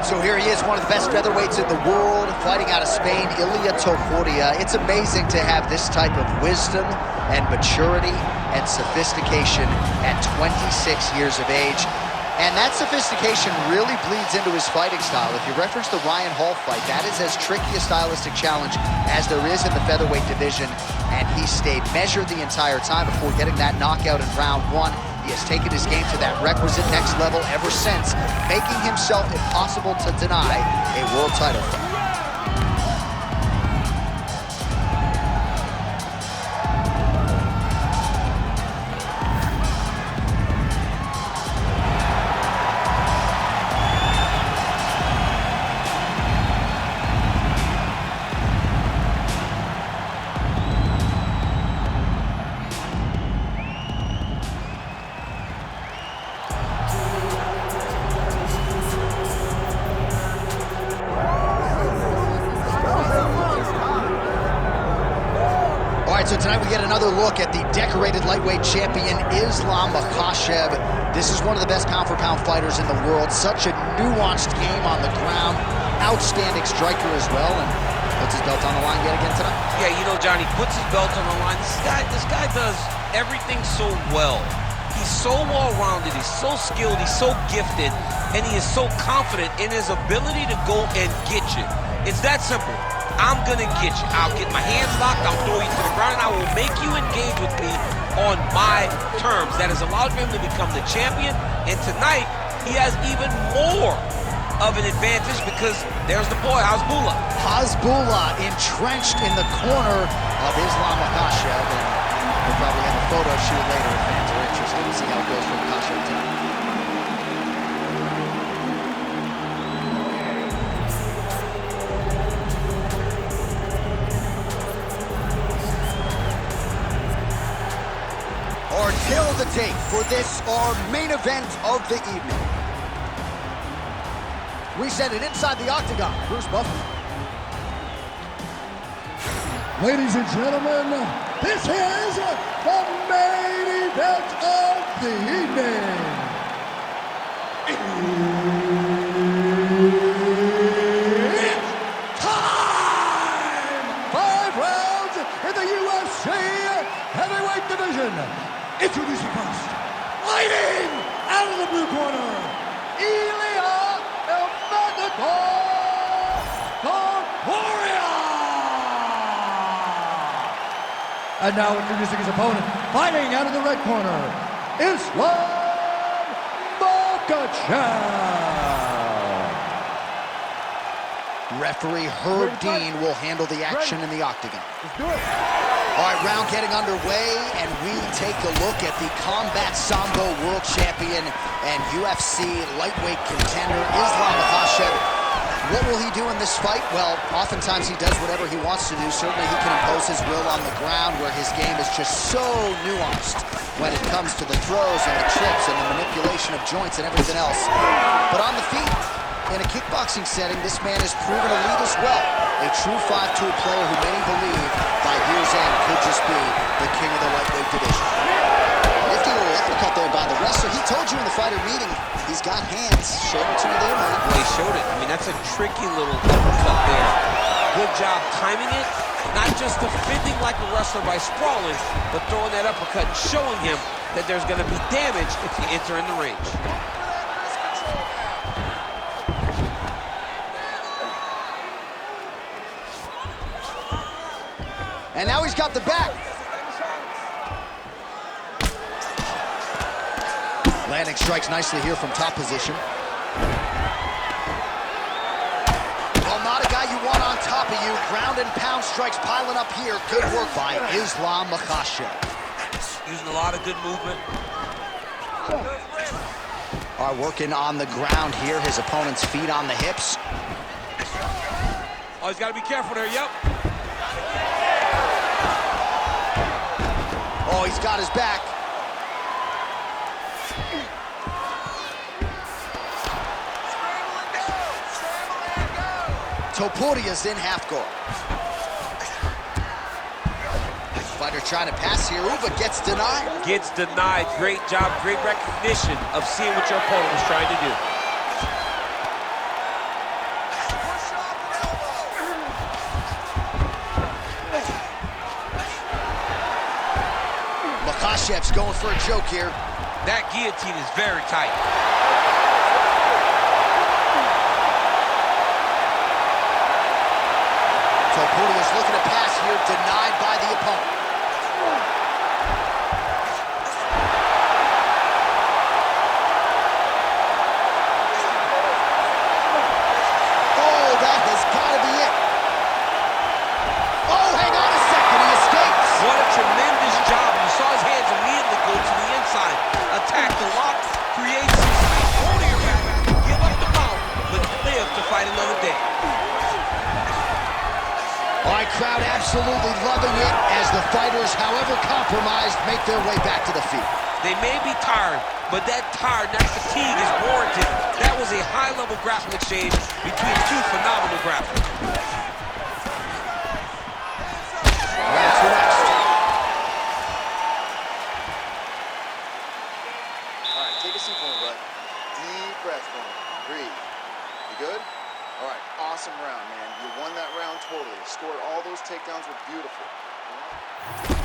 right, so here he is, one of the best featherweights in the world, fighting out of Spain, Ilia Topuria. It's amazing to have this type of wisdom and maturity and sophistication at 26 years of age. And that sophistication really bleeds into his fighting style. If you reference the Ryan Hall fight, that is as tricky a stylistic challenge as there is in the featherweight division. And he stayed measured the entire time before getting that knockout in round one. He has taken his game to that requisite next level ever since, making himself impossible to deny a world title fight. So tonight we get another look at the decorated lightweight champion, Ilia Makhachev. This is one of the best pound-for-pound fighters in the world. Such a nuanced game on the ground. Outstanding striker as well, and puts his belt on the line yet again tonight. Yeah, you know, Johnny, puts his belt on the line. This guy does everything so well. He's so well-rounded, he's so skilled, he's so gifted, and he is so confident in his ability to go and get you. It's that simple. I'm gonna get you. I'll get my hands locked, I'll throw you to the ground, and I will make you engage with me on my terms. That has allowed him to become the champion, and tonight, he has even more of an advantage because there's the boy, Hasbulla entrenched in the corner of Ilia Makhachev, and we'll probably have a photo shoot later if fans are interested to see how it goes for Makhachev tonight. Kill the tape for this, our main event of the evening. We send it inside the octagon. Bruce Buffer. Ladies and gentlemen, this is the main event of the evening. It's time! 5 rounds in the UFC heavyweight division. Introducing first, fighting out of the blue corner, Ilia Topuria. And now introducing his opponent, fighting out of the red corner, Islam Makhachev. Referee Herb Dean will handle the action in the octagon. Let's do it. All right, round getting underway, and we take a look at the Combat Sambo World Champion and UFC lightweight contender, Ilia Makhachev. What will he do in this fight? Well, oftentimes he does whatever he wants to do. Certainly he can impose his will on the ground, where his game is just so nuanced when it comes to the throws and the trips and the manipulation of joints and everything else. But on the feet, in a kickboxing setting, this man has proven elite as well. A true 5-tool player who many believe by year's end could just be the king of the lightweight division. Nifty little uppercut there by the wrestler. He told you in the fighter meeting, he's got hands. Showed it to you there, man. Well, he showed it. I mean, that's a tricky little uppercut there. Good job timing it. Not just defending like a wrestler by sprawling, but throwing that uppercut, showing him that there's going to be damage if you enter in the range. And now he's got the back. Landing strikes nicely here from top position. Well, not a guy you want on top of you. Ground and pound strikes piling up here. Good work by Ilia Makhachev. Using a lot of good movement. All right, working on the ground here. His opponent's feet on the hips. Oh, he's got to be careful there, yep. Oh, he's got his back. Topuria's in half guard. Fighter trying to pass here, but gets denied. Gets denied. Great job, great recognition of seeing what your opponent was trying to do. Makhachev's going for a choke here. That guillotine is very tight. Topuria is looking to pass here, denied by the opponent. Oh, that has got to be it. Oh, hang on a second, he escapes. What a tremendous job. You saw his hands immediately go to the inside. Attack the lock, create some space. Hold your back, give up the mount, but live to fight another day. All right, crowd absolutely loving it as the fighters, however compromised, make their way back to the feet. They may be tired, but that tiredness, that fatigue is warranted. That was a high-level grappling exchange between two phenomenal grapplers. Round two next. All right, take a seat for me, bud. Deep breath for me. Breathe. You good? All right, awesome round, man. You won that round totally. Scored all those takedowns were beautiful.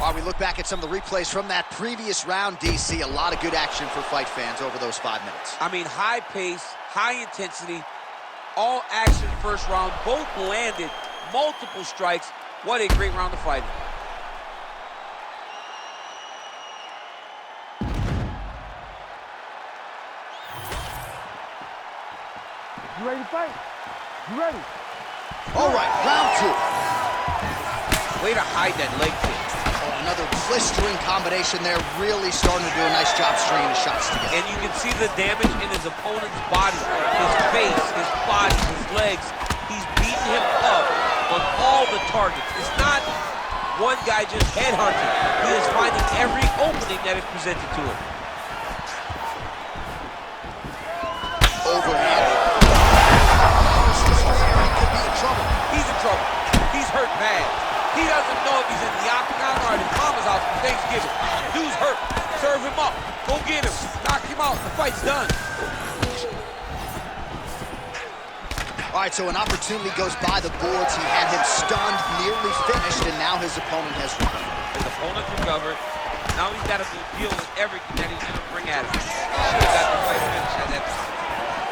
While we look back at some of the replays from that previous round, DC, a lot of good action for fight fans over those 5 minutes. I mean, high pace, high intensity, all action first round, both landed, multiple strikes. What a great round of fighting. You ready to fight? You ready? All right, round two. Way to hide that leg kick. Oh, another blistering combination there, really starting to do a nice job stringing the shots together. And you can see the damage in his opponent's body, his face, his body, his legs. He's beating him up on all the targets. It's not one guy just headhunting. He is finding every opening that is presented to him. Overhand. He's in trouble. He's hurt bad. He doesn't know if he's in the octagon or at his mama's house for Thanksgiving. Dude's hurt. Serve him up. Go get him. Knock him out. The fight's done. All right, so an opportunity goes by the boards. He had him stunned, nearly finished, and now his opponent has recovered. His opponent's recovered. Now he's got to deal with everything that he's going to bring at him. He should have got the fight finished at that time.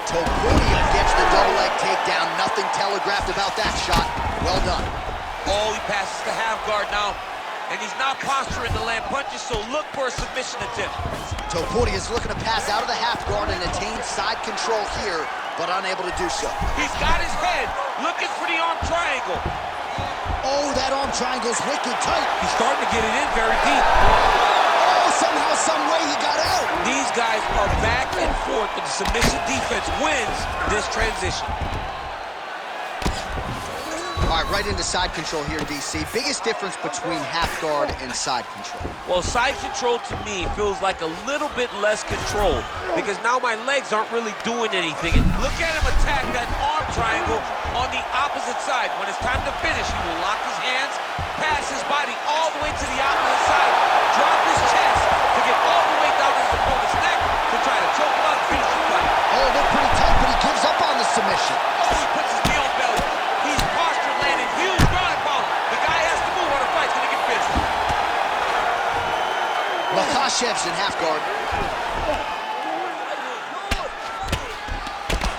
Topuria gets the double leg takedown. Nothing telegraphed about that shot. Well done. Oh, he passes the half guard now. And he's not posturing to land punches, so look for a submission attempt. Topuria is looking to pass out of the half guard and attain side control here, but unable to do so. He's got his head looking for the arm triangle. Oh, that arm triangle's wicked tight. He's starting to get it in very deep. Oh, somehow, some way he got out. These guys are back and forth, but the submission defense wins this transition. All right, right into side control here, DC. Biggest difference between half guard and side control? Well, side control to me feels like a little bit less control because now my legs aren't really doing anything. And look at him attack that arm triangle on the opposite side. When it's time to finish, he will lock his hands, pass his body all the way to the opposite side, drop his chest to get all the way down his opponent's neck to try to choke him out and finish the fight. Oh, they're pretty tight, but he gives up on the submission. Oh, he puts his knee on belly. He's postured, landing huge ground and pound. The guy has to move or the fight's gonna get finished. Makhachev's in half guard.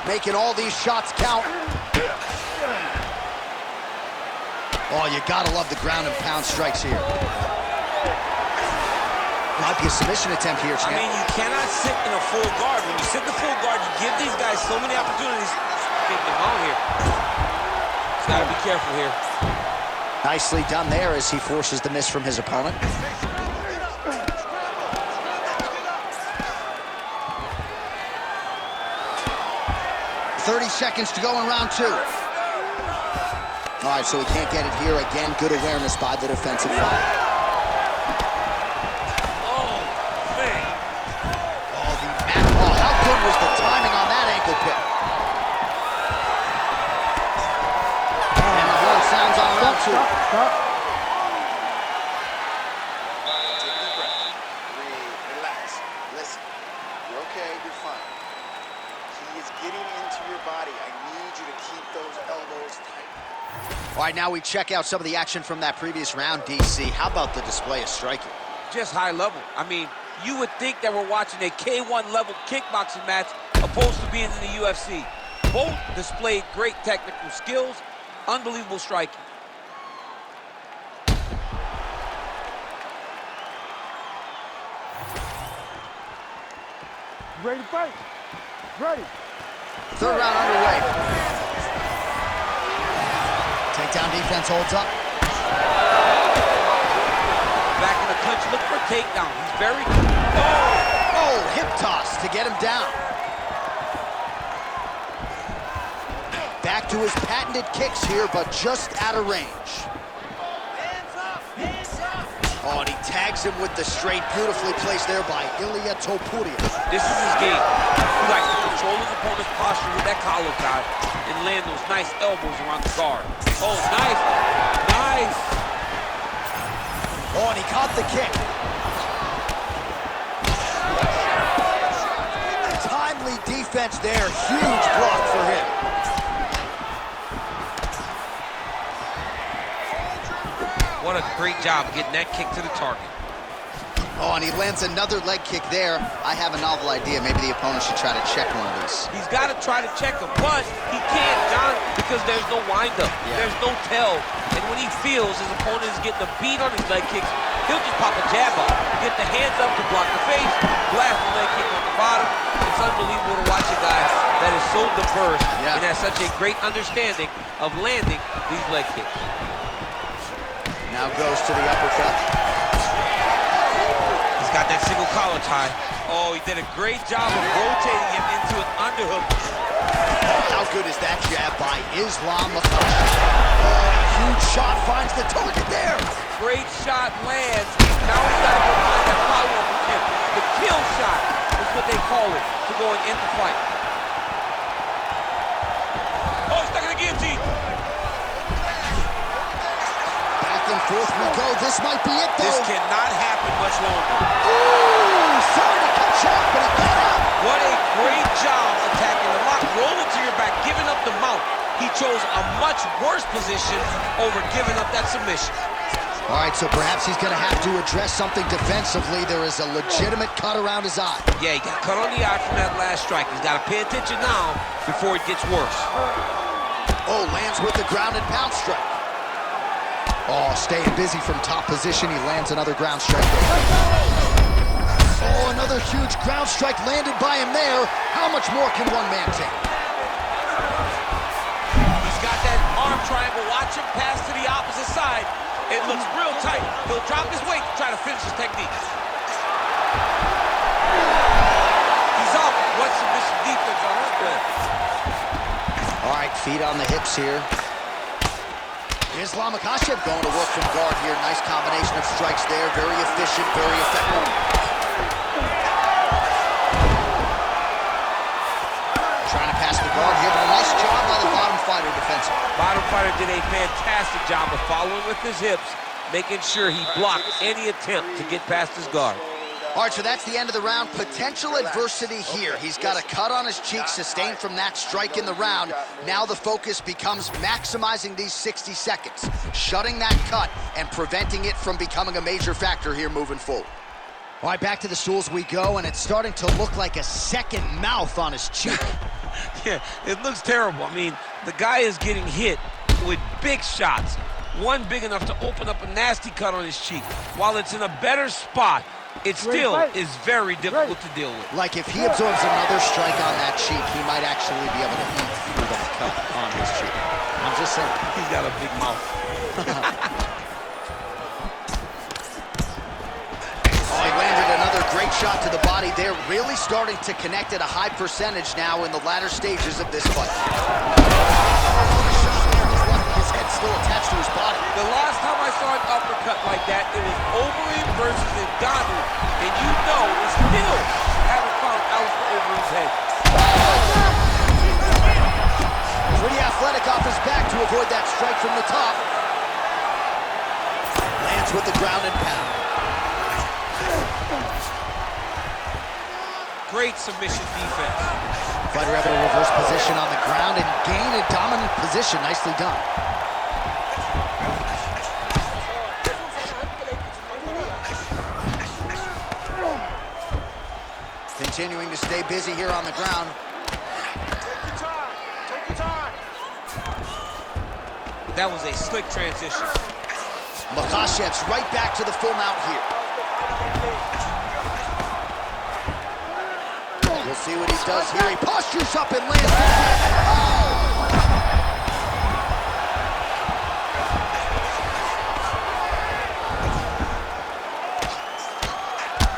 Making all these shots count. Oh, you gotta love the ground and pound strikes here. Might be a submission attempt here, champ. I mean, you cannot sit in a full guard. When you sit in a full guard, you give these guys so many opportunities to get them out here. Just gotta be careful here. Nicely done there as he forces the miss from his opponent. "30 seconds to go in round two." All right, so he can't get it here. Again, good awareness by the defensive fighter. Oh, man. Oh, how good was the timing on that ankle pick? And the horn sounds on round two. Stop. Take a deep breath. Breathe. Relax. Listen. You're okay. You're fine. He is getting into your body. I need you to keep those elbows tight. All right, now we check out some of the action from that previous round, DC. How about the display of striking? just high level. I mean, you would think that we're watching a K1 level kickboxing match opposed to being in the UFC. Both displayed great technical skills, unbelievable striking. You ready to fight? Ready. Third round underway. Takedown defense holds up. Back in the clinch, look for a takedown. He's very... Oh, hip toss to get him down. Back to his patented kicks here, but just out of range. Hands up! Hands up! Oh, and he tags him with the straight, beautifully placed there by Ilia Topuria. This is his game. He likes to control his opponent's posture with that collar tie and land those nice elbows around the guard. Oh, nice. Nice. Oh, and he caught the kick. Timely defense there. Huge block for him. What a great job getting that kick to the target. Oh, and he lands another leg kick there. I have a novel idea. Maybe the opponent should try to check one of these. He's got to try to check him, but he can't, John, because there's no windup. Yeah. There's no tell. And when he feels his opponent is getting a beat on his leg kicks, he'll just pop a jab up, get the hands up to block the face, blast the leg kick on the bottom. It's unbelievable to watch a guy that is so diverse and has such a great understanding of landing these leg kicks. Now goes to the uppercut. He's got that single collar tie. Oh, he did a great job of rotating him into an underhook. How good is that jab by Islam Makhachev? Oh, a huge shot finds the target there. Great shot lands. Now he's got to go find that follow-up attempt. The kill shot is what they call it to going in the fight. Oh, he's stuck in the guillotine. Back and forth we go. This might be it, though. This cannot happen much longer. Ooh, sorry to cut short, but he got out. What a great job attacking the lock. Rolling to your back, giving up the mount. He chose a much worse position over giving up that submission. All right, so perhaps he's going to have to address something defensively. There is a legitimate cut around his eye. Yeah, he got cut on the eye from that last strike. He's got to pay attention now before it gets worse. Oh, lands with the ground and pound strike. Oh, staying busy from top position. He lands another ground strike there. Oh, another huge ground strike landed by him there. How much more can one man take? He's got that arm triangle. Watch him pass to the opposite side. It looks real tight. He'll drop his weight to try to finish his technique. He's out. What submission defense on his play? All right, feet on the hips here. Islam Makhachev going to work from guard here. Nice combination of strikes there. Very efficient, very effective. Trying to pass the guard here, but a nice job by the bottom fighter defensively. Bottom fighter did a fantastic job of following with his hips, making sure he blocked any attempt to get past his guard. All right, so that's the end of the round. Potential adversity here. He's got a cut on his cheek sustained from that strike in the round. Now the focus becomes maximizing these 60 seconds, shutting that cut and preventing it from becoming a major factor here moving forward. All right, back to the stools we go, and it's starting to look like a second mouth on his cheek. Yeah, it looks terrible. I mean, the guy is getting hit with big shots. One big enough to open up a nasty cut on his cheek. While it's in a better spot, it still is very difficult to deal with. Like if he absorbs another strike on that cheek, he might actually be able to eat through that cut on his cheek. I'm just saying. He's got a big mouth. Oh, he landed another great shot to the body there. Really starting to connect at a high percentage now in the latter stages of this fight. His head still attached to his body. The last time I saw an uppercut like that, it was Overeem versus Ngannou, and you know we still haven't found Alistair Overeem's head. Pretty athletic off his back to avoid that strike from the top. Lands with the ground and pound. Great submission defense. Fighter able to reverse position on the ground and gain a dominant position. Nicely done. continuing to stay busy here on the ground. Take your time. Take your time. That was a slick transition. Makhachev's right back to the full mount here. We'll see what he does here. He postures up and lands.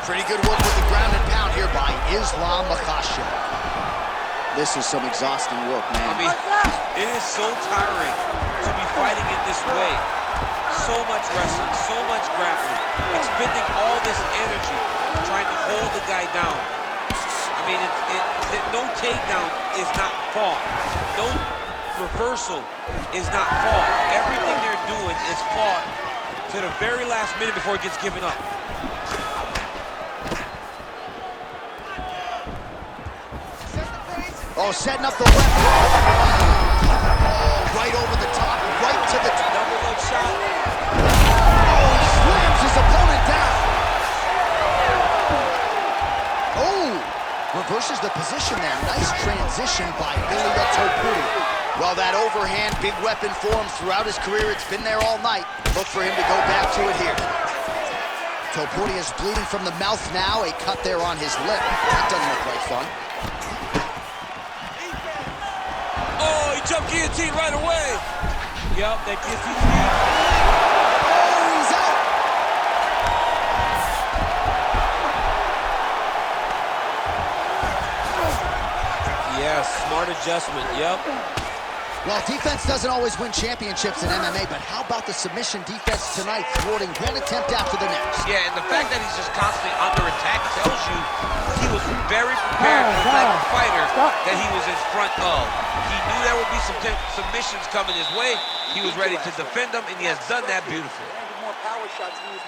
Pretty good work with the ground and pound here by Ilia Makhachev. This is some exhausting work, man. I mean, it is so tiring to be fighting in this way. So much wrestling, so much grappling, expending all this energy trying to hold the guy down. I mean, no takedown is not fought. No reversal is not fought. Everything they're doing is fought to the very last minute before it gets given up. Oh, setting up the left hook. Oh, right over the top, right to the top. Double leg shot. Oh, he slams his opponent down. Oh, reverses the position there. Nice transition by Ilia Topuria. Well, that overhand big weapon for him throughout his career. It's been there all night. Look for him to go back to it here. Topuria is bleeding from the mouth now. A cut there on his lip. That doesn't look like fun. Oh, he jumped guillotine right away. Yep, that guillotine. Oh, he's out. Yes, smart adjustment, yep. Well, defense doesn't always win championships in MMA, but how about the submission defense tonight, thwarting one attempt after the next? Yeah, and the fact that he's just constantly under attack tells you he was very prepared for the type of fighter that he was in front of. He knew there would be some submissions coming his way. He was ready to defend them, and he has done that beautifully.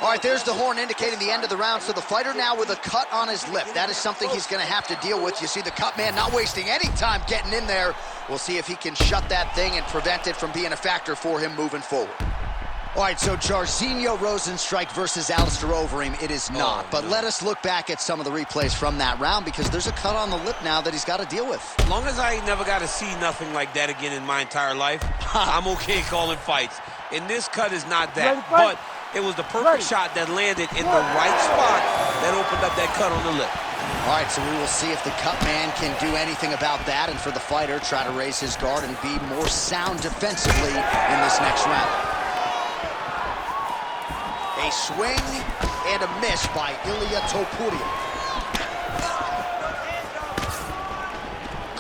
All right, there's the horn indicating the end of the round. So the fighter now with a cut on his lip. That is something he's going to have to deal with. You see the cut man not wasting any time getting in there. We'll see if he can shut that thing and prevent it from being a factor for him moving forward. All right, so Jairzinho Rozenstruik versus Alistair Overeem. It is not. But let us look back at some of the replays from that round, because there's a cut on the lip now that he's got to deal with. As long as I never got to see nothing like that again in my entire life, I'm okay calling fights. And this cut is not that. But it was the perfect shot that landed in the right spot that opened up that cut on the lip. All right, so we will see if the cut man can do anything about that, and for the fighter, try to raise his guard and be more sound defensively in this next round. A swing and a miss by Ilia Topuria.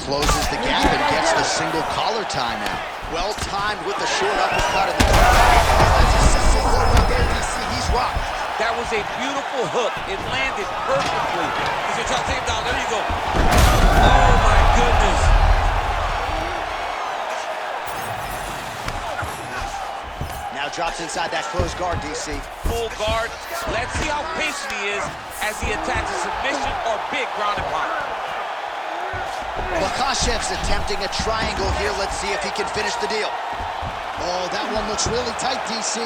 Closes the gap and gets the single collar tie now. Well timed with the short uppercut in the corner. That's a single right there, DC. He's rocked. That was a beautiful hook. It landed perfectly. He's gonna try to take him down. There you go. Oh my goodness. Now drops inside that closed guard, DC. Full guard. Let's see how patient he is as he attacks a submission or big ground and pound. Makhachev's attempting a triangle here. Let's see if he can finish the deal. Oh, that one looks really tight, DC.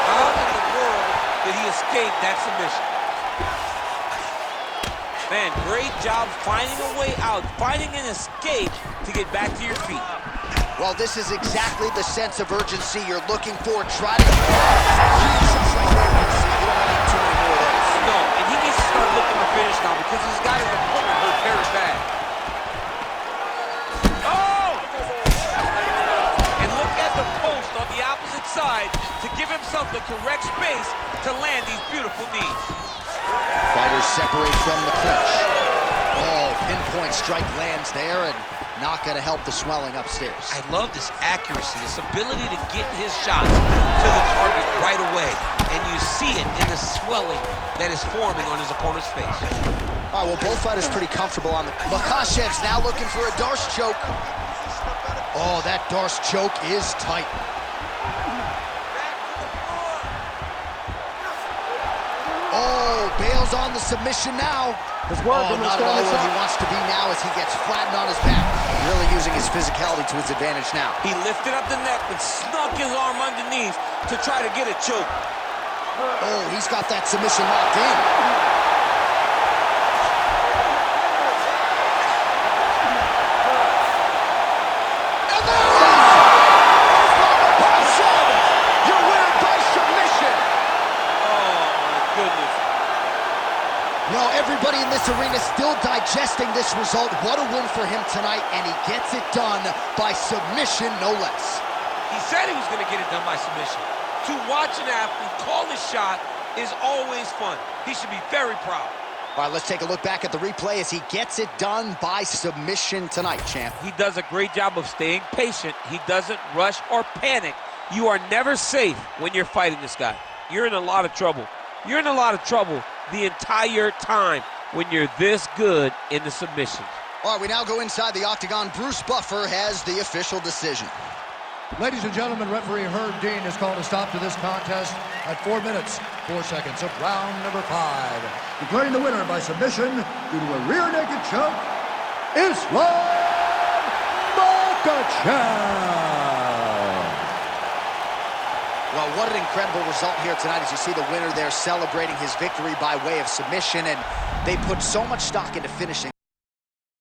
How in the world did he escape that submission? Man, great job finding a way out, finding an escape to get back to your feet. Well, this is exactly the sense of urgency you're looking for. Try to... right there, DC. You don't need too many more of those. No, and he needs to start looking to finish now because he's got his opponent hurt very bad. Oh! And look at the post on the opposite side to give himself the correct space to land these beautiful knees. Fighters separate from the clinch. Oh, pinpoint strike lands there and not going to help the swelling upstairs. I love this accuracy, this ability to get his shots to the target right away. And you see it in the swelling that is forming on his opponent's face. All right, well, both fighters pretty comfortable on the... Makhachev's now looking for a Darce choke. Oh, that Darce choke is tight. Oh, bails on the submission now. It's working. Oh, not at all where he wants to be now as he gets flattened on his back. Really using his physicality to his advantage now. He lifted up the neck and snuck his arm underneath to try to get a choke. Oh, he's got that submission locked in. And there it is! Makhachev, your winner by submission. Oh, my goodness. Well, everybody in this arena still digesting this result. What a win for him tonight, and he gets it done by submission, no less. He said he was going to get it done by submission. To watch an athlete call his shot is always fun. He should be very proud. All right, let's take a look back at the replay as he gets it done by submission tonight, champ. He does a great job of staying patient. He doesn't rush or panic. You are never safe when you're fighting this guy. You're in a lot of trouble. You're in a lot of trouble the entire time when you're this good in the submissions. All right, we now go inside the octagon. Bruce Buffer has the official decision. Ladies and gentlemen, referee Herb Dean has called a stop to this contest at 4 minutes, 4 seconds of round number 5. Declaring the winner by submission due to a rear naked choke, Ilia Makhachev. Well, what an incredible result here tonight as you see the winner there celebrating his victory by way of submission, and they put so much stock into finishing